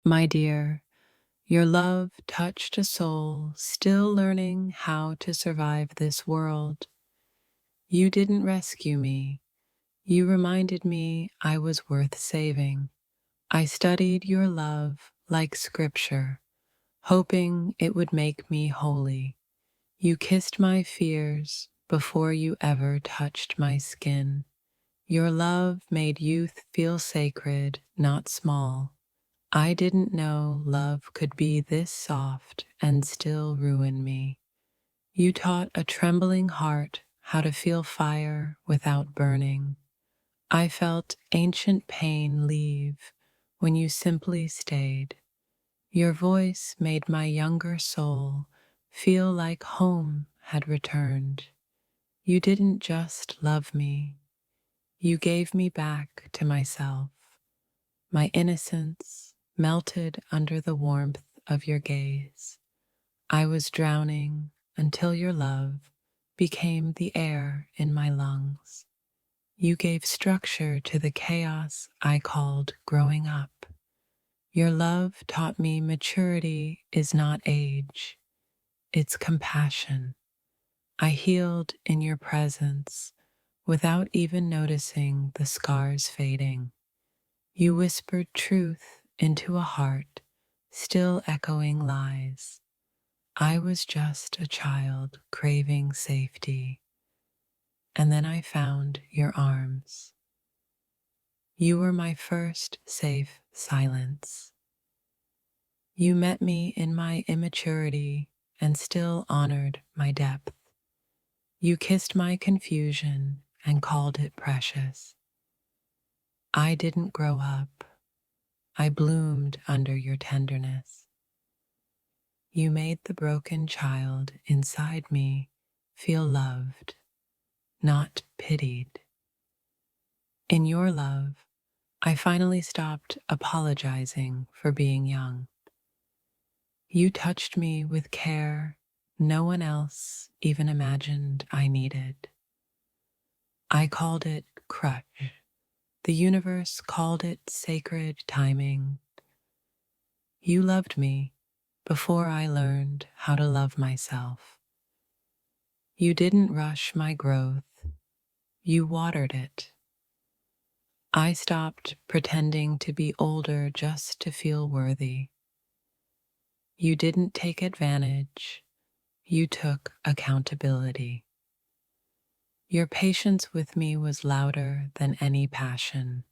My dear, your love touched a soul still learning how to survive this world. You didn't rescue me. You reminded me I was worth saving. I studied your love like scripture, hoping it would make me holy. You kissed my fears before you ever touched my skin. Your love made youth feel sacred, not small. I didn't know love could be this soft and still ruin me. You taught a trembling heart how to feel fire without burning. I felt ancient pain leave when you simply stayed. Your voice made my younger soul feel like home had returned. You didn't just love me, you gave me back to myself. My innocence melted under the warmth of your gaze. I was drowning until your love became the air in my lungs. You gave structure to the chaos I called growing up. Your love taught me maturity is not age, it's compassion. I healed in your presence without even noticing the scars fading. You whispered truth into a heart still echoing lies. I was just a child craving safety, and then I found your arms. You were my first safe silence. You met me in my immaturity and still honored my depth. You kissed my confusion and called it precious. I didn't grow up. I bloomed under your tenderness. You made the broken child inside me feel loved, not pitied. In your love, I finally stopped apologizing for being young. You touched me with care no one else even imagined I needed. I called it crush. The universe called it sacred timing. You loved me before I learned how to love myself. You didn't rush my growth, you watered it. I stopped pretending to be older just to feel worthy. You didn't take advantage, you took accountability. Your patience with me was louder than any passion.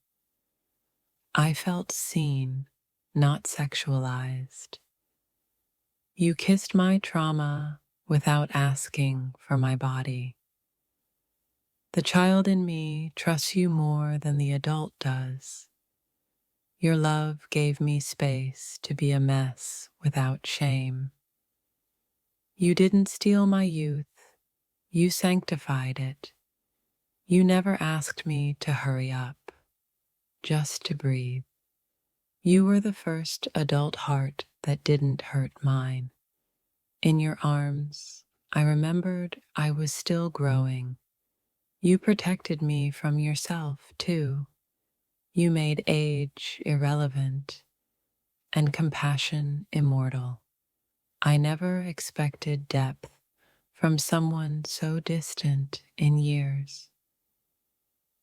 I felt seen, not sexualized. You kissed my trauma without asking for my body. The child in me trusts you more than the adult does. Your love gave me space to be a mess without shame. You didn't steal my youth, you sanctified it. You never asked me to hurry up, just to breathe. You were the first adult heart that didn't hurt mine. In your arms, I remembered I was still growing. You protected me from yourself, too. You made age irrelevant and compassion immortal. I never expected depth from someone so distant in years.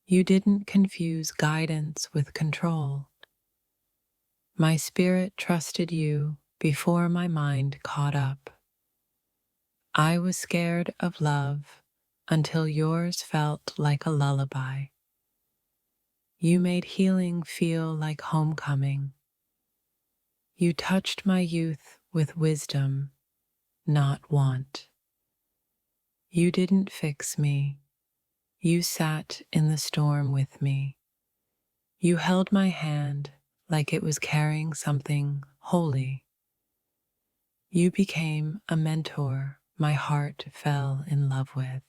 You didn't confuse guidance with control. My spirit trusted you before my mind caught up. I was scared of love until yours felt like a lullaby. You made healing feel like homecoming. You touched my youth with wisdom, not want. You didn't fix me. You sat in the storm with me. You held my hand like it was carrying something holy. You became a mentor my heart fell in love with.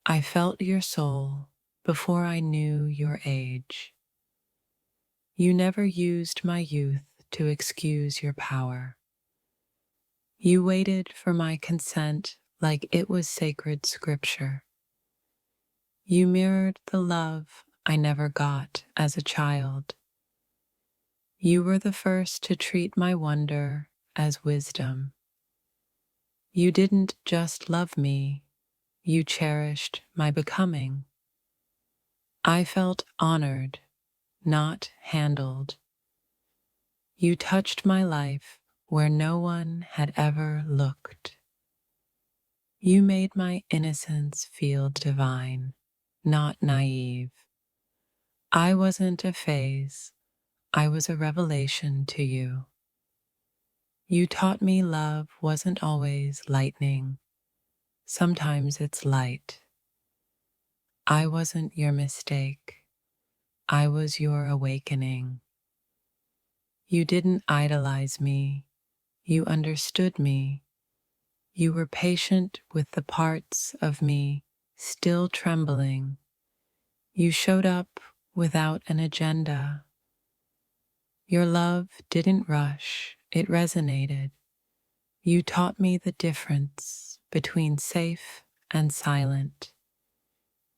I felt your soul before I knew your age. You never used my youth to excuse your power. You waited for my consent like it was sacred scripture. You mirrored the love I never got as a child. You were the first to treat my wonder as wisdom. You didn't just love me, you cherished my becoming. I felt honored, not handled. You touched my life where no one had ever looked. You made my innocence feel divine, not naive. I wasn't a phase, I was a revelation to you. You taught me love wasn't always lightning. Sometimes it's light. I wasn't your mistake. I was your awakening. You didn't idolize me. You understood me. You were patient with the parts of me still trembling. You showed up without an agenda. Your love didn't rush, it resonated. You taught me the difference between safe and silent.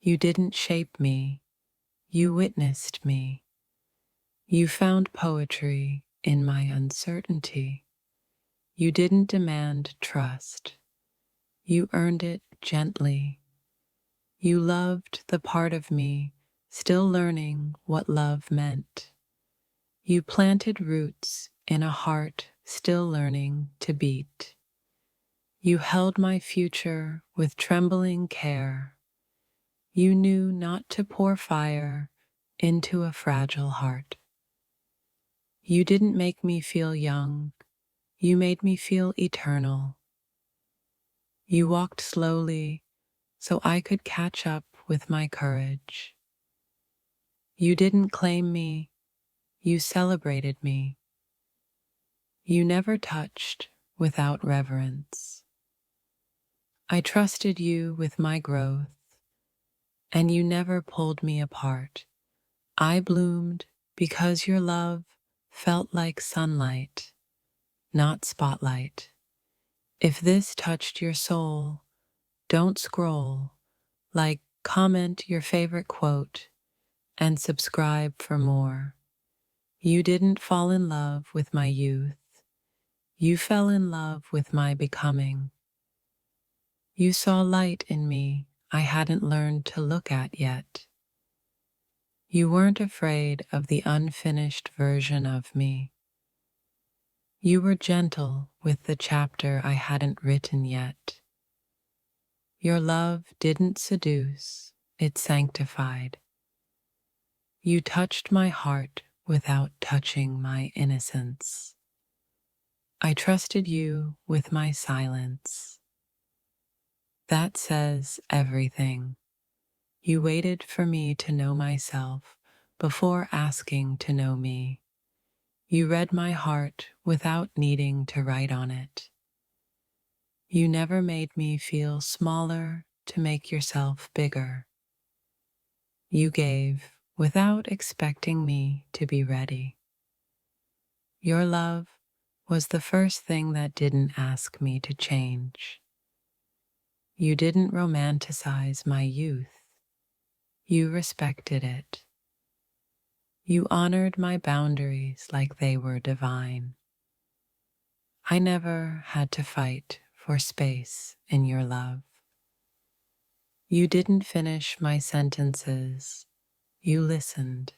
You didn't shape me, you witnessed me. You found poetry in my uncertainty. You didn't demand trust, you earned it gently. You loved the part of me still learning what love meant. You planted roots in a heart still learning to beat. You held my future with trembling care. You knew not to pour fire into a fragile heart. You didn't make me feel young, you made me feel eternal. You walked slowly so I could catch up with my courage. You didn't claim me, you celebrated me. You never touched without reverence. I trusted you with my growth, and you never pulled me apart. I bloomed because your love felt like sunlight, not spotlight. If this touched your soul, don't scroll. Like, comment your favorite quote and subscribe for more. You didn't fall in love with my youth. You fell in love with my becoming. You saw light in me I hadn't learned to look at yet. You weren't afraid of the unfinished version of me. You were gentle with the chapter I hadn't written yet. Your love didn't seduce, it sanctified. You touched my heart without touching my innocence. I trusted you with my silence. That says everything. You waited for me to know myself before asking to know me. You read my heart without needing to write on it. You never made me feel smaller to make yourself bigger. You gave without expecting me to be ready. Your love was the first thing that didn't ask me to change. You didn't romanticize my youth. You respected it. You honored my boundaries like they were divine. I never had to fight for space in your love. You didn't finish my sentences. You listened.